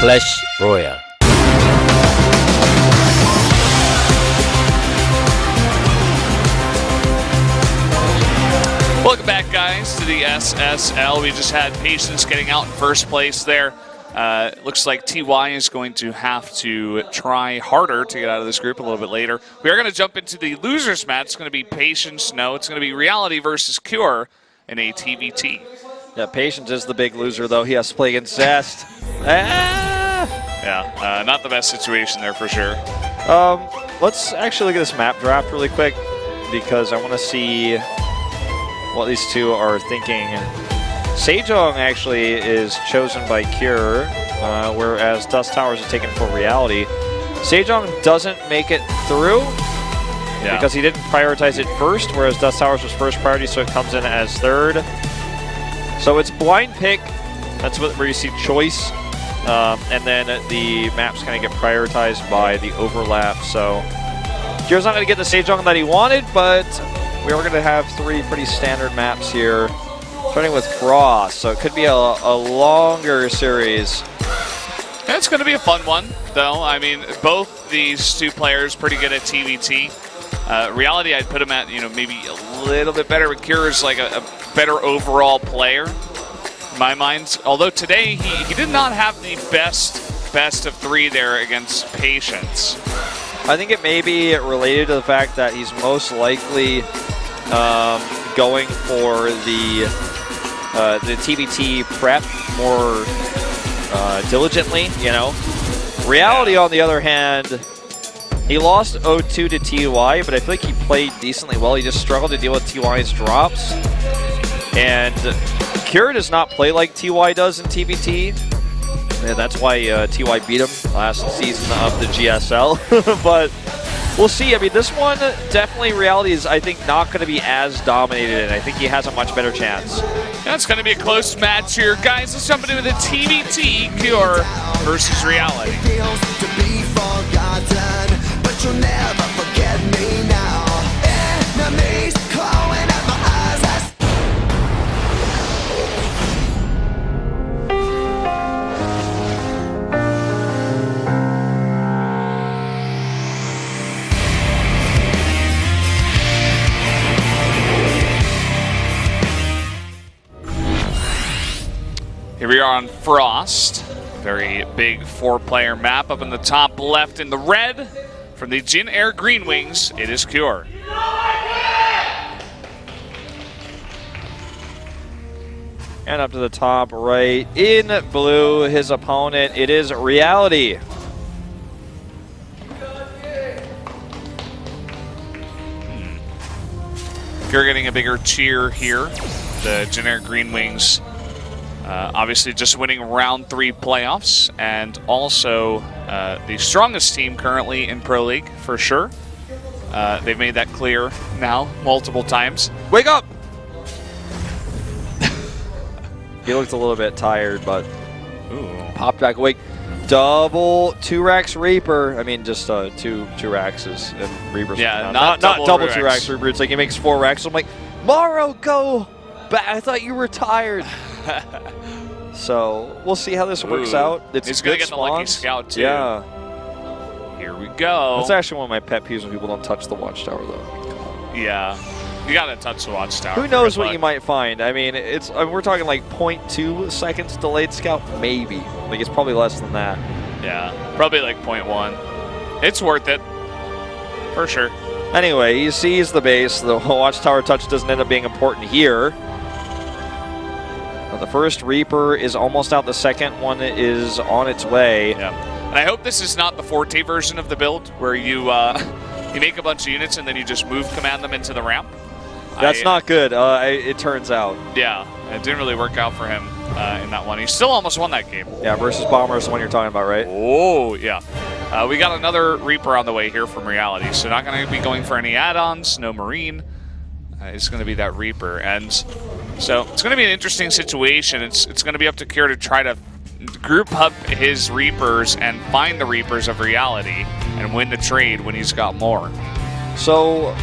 Clash Royale. Welcome back, guys, to the SSL. We just had Patience getting out in first place there. Looks like TY is going to have to try harder to get out of this group a little bit later. We are going to jump into the losers match. It's going to be Patience. No, it's going to be Reality versus Cure in a TVT. Yeah, Patience is the big loser, though. He has to play against Zest. Yeah, not the best situation there for sure. Let's actually look at this map draft really quick because I want to see what these two are thinking. Sejong actually is chosen by Cure, whereas Dust Towers is taken for Reality. Sejong doesn't make it through because he didn't prioritize it first, whereas Dust Towers was first priority, so it comes in as third. So it's blind pick. That's where you see choice. And then the maps kind of get prioritized by the overlap. So Cure's not going to get the Sejong that he wanted, but we are going to have three pretty standard maps here, starting with Frost. So it could be a longer series. Yeah, it's going to be a fun one, though. I mean, both these two players pretty good at TVT. Reality, I'd put him at, maybe a little bit better, but Cure is like a better overall player. In my mind, although today he did not have the best of three there against Patience. I think it may be related to the fact that he's most likely going for the TBT prep more diligently. Reality, on the other hand, he lost 0-2 to TY, but I feel like he played decently well. He just struggled to deal with TY's drops, and Cure does not play like TY does in TBT. And that's why TY beat him last season of the GSL. But we'll see. I mean, this one, definitely Reality is, I think, not going to be as dominated, and I think he has a much better chance. That's going to be a close match here. Guys, let's jump into the TVT, Cure versus Reality. But you'll never forget me now. Enemies clawing at my eyes. Here we are on Frost. Very big four-player map up in the top left in the red. From the Jin Air Green Wings, it is Cure. And up to the top right in blue, his opponent, it is Reality. Cure getting a bigger cheer here. The Jin Air Green Wings obviously just winning round 3 playoffs, and also the strongest team currently in Pro League for sure. They've made that clear now multiple times. Wake up! He looked a little bit tired, but popped back awake. Double 2-Rax Reaper. I mean, just 2 Raxes and Reapers. Yeah, not double 2-Rax. 2-Rax Reaper. It's like he makes 4 Raxes. I'm like, Morrow, go back. I thought you were tired. So we'll see how this works out. He's going to get the Lucky Scout, too. Yeah. Here we go. That's actually one of my pet peeves when people don't touch the Watchtower, though. Yeah. You got to touch the Watchtower. Who knows what you might find? I mean, we're talking like 0.2 seconds delayed scout, maybe. Like, it's probably less than that. Yeah, probably like 0.1. It's worth it, for sure. Anyway, he sees the base. The Watchtower touch doesn't end up being important here. But the first Reaper is almost out. The second one is on its way. Yeah, and I hope this is not the Forte version of the build where you you make a bunch of units and then you just move command them into the ramp. That's not good, it turns out. Yeah, it didn't really work out for him in that one. He still almost won that game. Yeah, versus Bomber is the one you're talking about, right? Oh, yeah. We got another Reaper on the way here from Reality, so not going to be going for any add-ons, no Marine. It's going to be that Reaper. And so it's going to be an interesting situation. It's going to be up to Cure to try to group up his Reapers and find the Reapers of Reality and win the trade when he's got more. So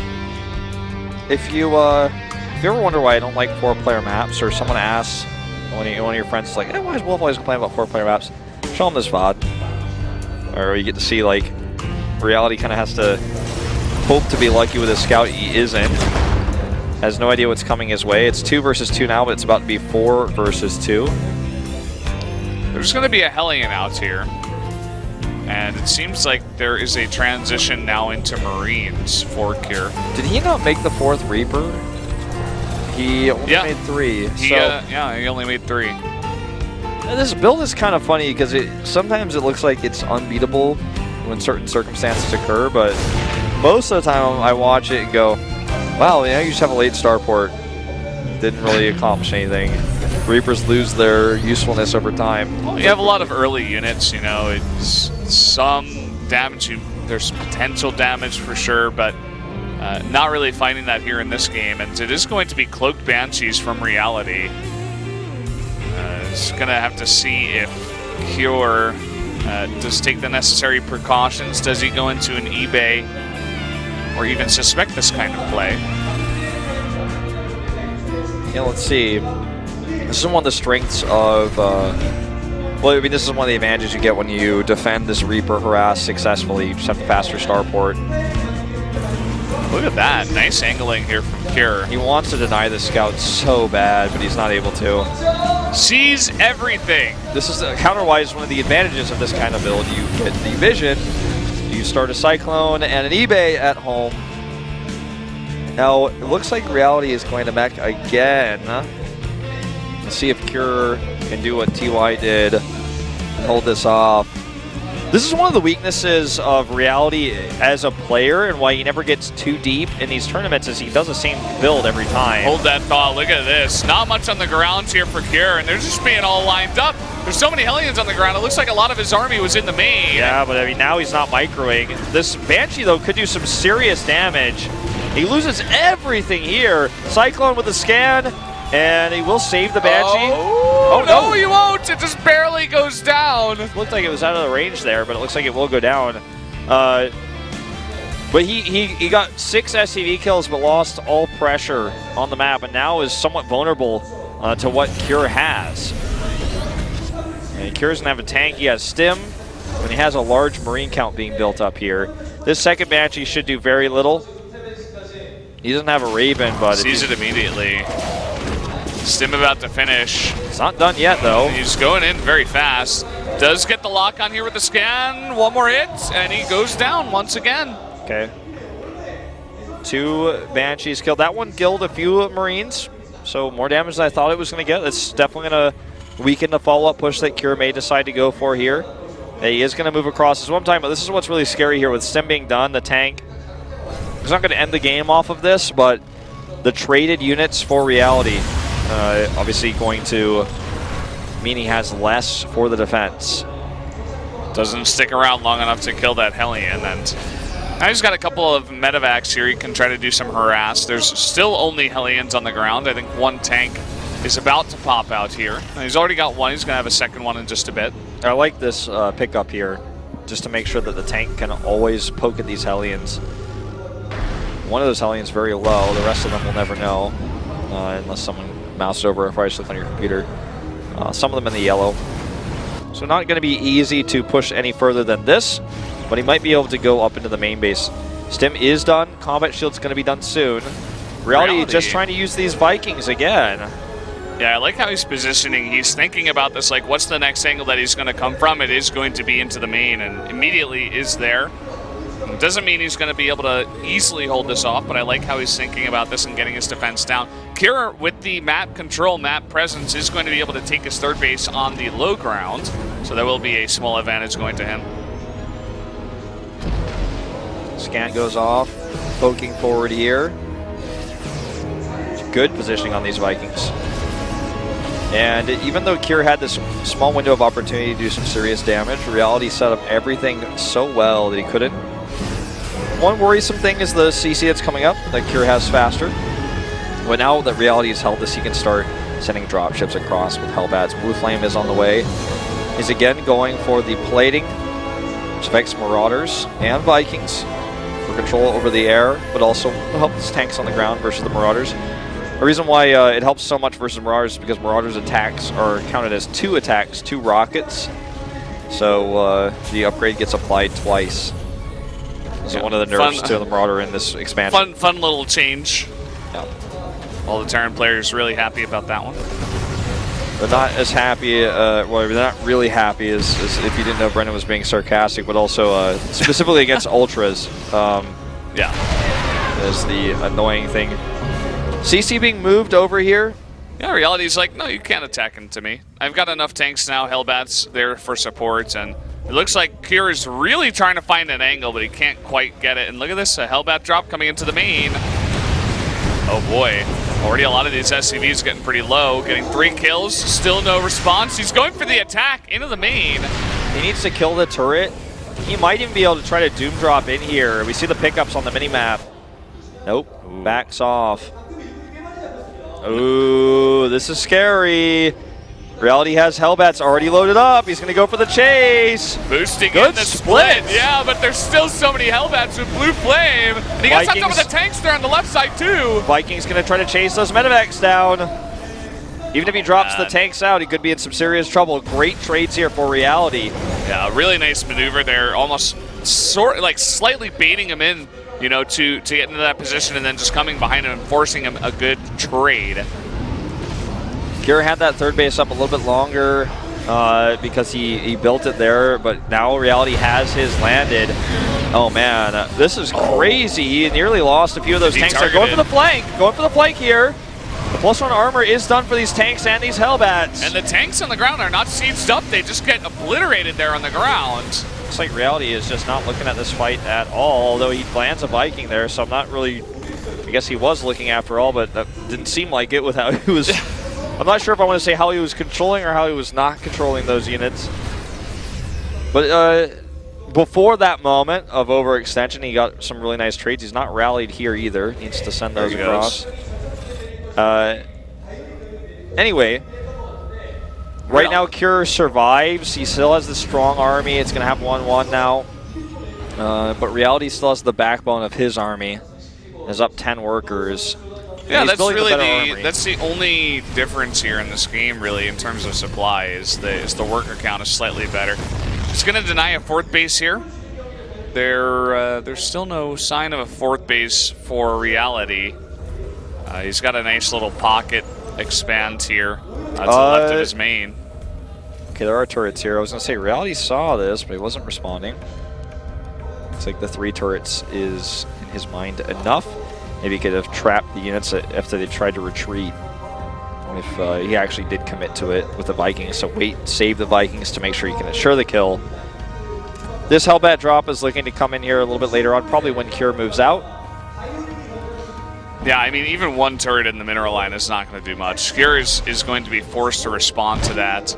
if you ever wonder why I don't like 4-player maps, or someone asks, one of your friends is like, why is Wolf always complaining about 4-player maps? Try show him this VOD. Or you get to see, like, Reality kind of has to hope to be lucky with his scout. He isn't. Has no idea what's coming his way. It's 2 versus 2 now, but it's about to be 4 versus 2. There's going to be a Hellion out here. And it seems like there is a transition now into Marines for Cure. Did he not make the 4th Reaper? He only made 3. Yeah, he only made 3. And this build is kind of funny because sometimes it looks like it's unbeatable when certain circumstances occur, but most of the time I watch it and go, wow, you just have a late starport. Didn't really accomplish anything. Reapers lose their usefulness over time. Well, you have a lot of early units, you know, it's some damage, there's potential damage for sure, but not really finding that here in this game. And it is going to be Cloaked Banshees from Reality. It's going to have to see if Cure does take the necessary precautions. Does he go into an eBay or even suspect this kind of play? Yeah, let's see. This is one of the strengths of, well, I mean, this is one of the advantages you get when you defend this Reaper harass successfully. You just have the faster starport. Look at that. Nice angling here from Cure. He wants to deny the scout so bad, but he's not able to. Sees everything. This is, counter-wise, one of the advantages of this kind of build. You get the vision, you start a Cyclone and an eBay at home. Now, it looks like Reality is going to mech again. Let's see if Cure can do what TY did and hold this off. This is one of the weaknesses of Reality as a player and why he never gets too deep in these tournaments is he does the same build every time. Hold that thought. Look at this. Not much on the ground here for Cure, and they're just being all lined up. There's so many Hellions on the ground. It looks like a lot of his army was in the main. Yeah, but I mean, now he's not microing. This Banshee, though, could do some serious damage. He loses everything here. Cyclone with the scan, and he will save the Banshee. Oh no, he won't. It just barely goes down. It looked like it was out of the range there, but it looks like it will go down. But he got 6 SCV kills, but lost all pressure on the map, and now is somewhat vulnerable to what Cure has. And Cure doesn't have a tank. He has Stim, and he has a large Marine count being built up here. This second Banshee should do very little. He doesn't have a Raven, but sees it immediately. Stim about to finish. It's not done yet, though. He's going in very fast. Does get the lock on here with the scan. One more hit, and he goes down once again. Okay. 2 Banshees killed. That one killed a few Marines, so more damage than I thought it was going to get. It's definitely going to weaken the follow-up push that Cure may decide to go for here. He is going to move across as one time, but this is what's really scary here with Stim being done. The tank is not going to end the game off of this, but the traded units for Reality obviously going to mean he has less for the defense. Doesn't stick around long enough to kill that Hellion, and now he's got a couple of medevacs here. He can try to do some harass. There's still only Hellions on the ground. I think 1 tank is about to pop out here. And he's already got 1. He's going to have a second one in just a bit. I like this pickup here, just to make sure that the tank can always poke at these Hellions. One of those Hellions very low. The rest of them will never know, unless someone moused over a price on your computer. Some of them in the yellow. So not going to be easy to push any further than this, but he might be able to go up into the main base. Stim is done. Combat Shield's going to be done soon. Reality just trying to use these Vikings again. Yeah, I like how he's positioning. He's thinking about this, like, what's the next angle that he's going to come from? It is going to be into the main, and immediately is there. It doesn't mean he's going to be able to easily hold this off, but I like how he's thinking about this and getting his defense down. Cure, with the map control, map presence, is going to be able to take his third base on the low ground, so there will be a small advantage going to him. Scan goes off, poking forward here. Good positioning on these Vikings. And even though Cure had this small window of opportunity to do some serious damage, Reality set up everything so well that he couldn't. One worrisome thing is the CC that's coming up that Cure has faster. But now that Reality has held this, he can start sending dropships across with Hellbats. Blue Flame is on the way. He's again going for the plating, which affects Marauders and Vikings for control over the air, but also helps tanks on the ground versus the Marauders. The reason why it helps so much versus Marauders is because Marauders attacks are counted as 2 attacks, 2 rockets. So the upgrade gets applied twice. So one of the nerfs to the Marauder in this expansion. Fun little change. Yeah. All the Terran players really happy about that one. They're not as happy, well, they're not really happy as if you didn't know Brendan was being sarcastic, but also specifically against Ultras. Yeah. Is the annoying thing. CC being moved over here. Yeah, reality's like, no, you can't attack into me. I've got enough tanks now, Hellbat's there for support, and it looks like Kier is really trying to find an angle, but he can't quite get it. And look at this, a Hellbat drop coming into the main. Oh boy. Already a lot of these SCVs getting pretty low, getting 3 kills, still no response. He's going for the attack into the main. He needs to kill the turret. He might even be able to try to doom drop in here. We see the pickups on the minimap. Nope, backs off. Ooh, this is scary. Reality has Hellbats already loaded up. He's going to go for the chase. Boosting in the split. Yeah, but there's still so many Hellbats with Blue Flame. And he gets up with the tanks there on the left side, too. Vikings going to try to chase those medevacs down. Even if he drops the tanks out, he could be in some serious trouble. Great trades here for Reality. Yeah, really nice maneuver there. Almost slightly baiting him in, you know, to get into that position and then just coming behind him and forcing him a good trade. Kier had that third base up a little bit longer because he built it there, but now Reality has his landed. Oh man, this is crazy. He nearly lost a few of those tanks. They're going for the flank here. The +1 armor is done for these tanks and these Hellbats. And the tanks on the ground are not sieged up. They just get obliterated there on the ground. Looks like Reality is just not looking at this fight at all, although he plans a Viking there, so I'm not really... I guess he was looking after all, but that didn't seem like it with how he was... I'm not sure if I want to say how he was controlling or how he was not controlling those units. But before that moment of overextension, he got some really nice trades. He's not rallied here either. Needs to send those across. Anyway, right now Kier survives. He still has the strong army. It's going to have 1-1 now. But Reality still has the backbone of his army. Is up 10 workers. Yeah, that's really that's the only difference here in this game, really, in terms of supply, is the worker count is slightly better. He's going to deny a 4th base here. There's still no sign of a 4th base for Reality. He's got a nice little pocket expand here to the left of his main. Okay, there are turrets here. I was going to say Reality saw this, but he wasn't responding. Looks like the 3 turrets is, in his mind, enough. Maybe he could have trapped the units after they tried to retreat. If he actually did commit to it with the Vikings. So save the Vikings to make sure he can ensure the kill. This Hellbat drop is looking to come in here a little bit later on, probably when Kier moves out. Yeah, I mean, even 1 turret in the mineral line is not going to do much. Kier is going to be forced to respond to that.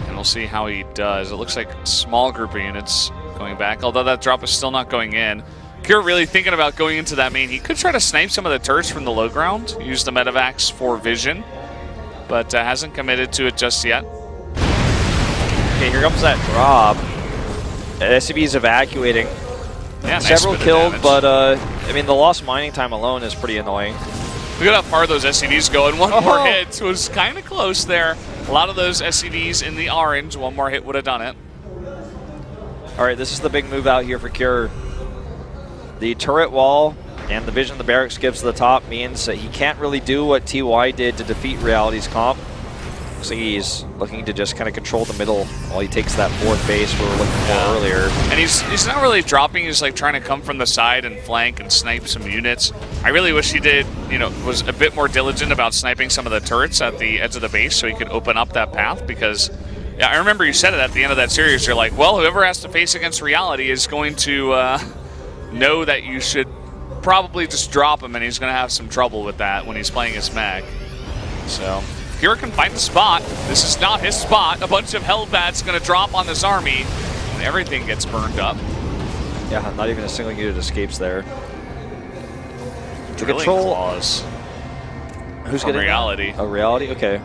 And we'll see how he does. It looks like a small group of units going back, although that drop is still not going in. Kier really thinking about going into that main. He could try to snipe some of the turrets from the low ground, use the medevacs for vision, but hasn't committed to it just yet. Okay, here comes that drop. SCV is evacuating. Yeah, nice Several killed, but I mean, the lost mining time alone is pretty annoying. Look at how far those SCVs go, and 1 more hit was kind of close there. A lot of those SCVs in the orange, 1 more hit would have done it. All right, this is the big move out here for Kier. The turret wall and the vision the barracks gives to the top means that he can't really do what TY did to defeat Reality's comp. So he's looking to just kind of control the middle while he takes that 4th base we were looking for earlier. And he's not really dropping. He's like trying to come from the side and flank and snipe some units. I really wish he did, you know, was a bit more diligent about sniping some of the turrets at the edge of the base so he could open up that path, because yeah, I remember you said it at the end of that series. You're like, well, whoever has to face against Reality is going to know that you should probably just drop him, and he's going to have some trouble with that when he's playing his mech. So Kier can find the spot. This is not his spot. A bunch of Hellbats going to drop on this army, and everything gets burned up. Yeah, not even a single unit escapes there. To Drilling control claws. Who's getting Reality? A Reality? Okay.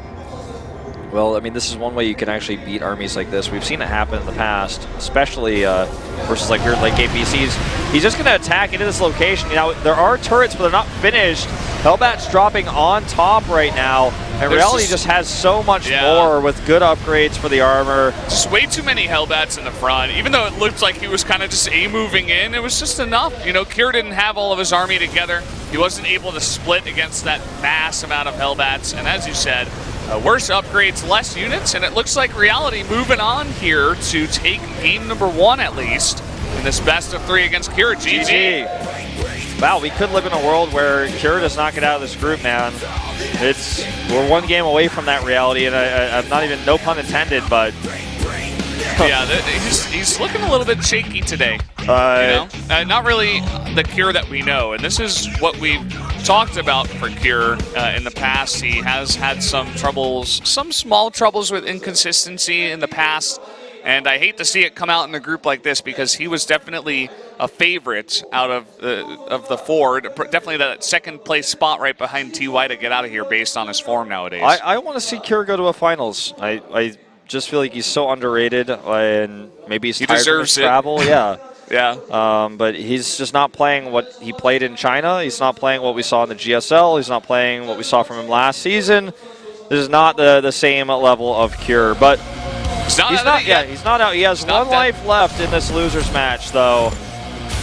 Well, I mean, this is one way you can actually beat armies like this. We've seen it happen in the past, especially versus like your late game PCs. He's just going to attack into this location. Now, there are turrets, but they're not finished. Hellbat's dropping on top right now. And Reality just has so much more with good upgrades for the armor. Just way too many Hellbats in the front. Even though it looked like he was kind of just A-moving in, it was just enough. You know, Kier didn't have all of his army together. He wasn't able to split against that mass amount of Hellbats. And as you said, worse upgrades, less units, and it looks like Reality moving on here to take game number 1 at least in this best of 3 against Kier. GG. Wow, we could live in a world where Kier does not get out of this group, man. We're 1 game away from that reality, and I'm not even, no pun intended, but... yeah, he's looking a little bit shaky today. You know? Not really the Kier that we know, and this is what we've talked about for Kier in the past. He has had some troubles, some small troubles with inconsistency in the past, and I hate to see it come out in a group like this because he was definitely a favorite out of the 4. Definitely that second place spot right behind TY to get out of here based on his form nowadays. I want to see Kier go to a finals. I just feel like he's so underrated, and maybe he tired of his travel. Yeah. Yeah. But he's just not playing what he played in China. He's not playing what we saw in the GSL. He's not playing what we saw from him last season. This is not the same level of Kier, but he's not out. He has 1 life left in this losers match, though.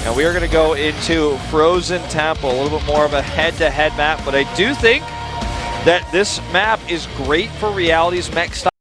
And we are going to go into Frozen Temple, a little bit more of a head-to-head map, but I do think that this map is great for Reality's mech style.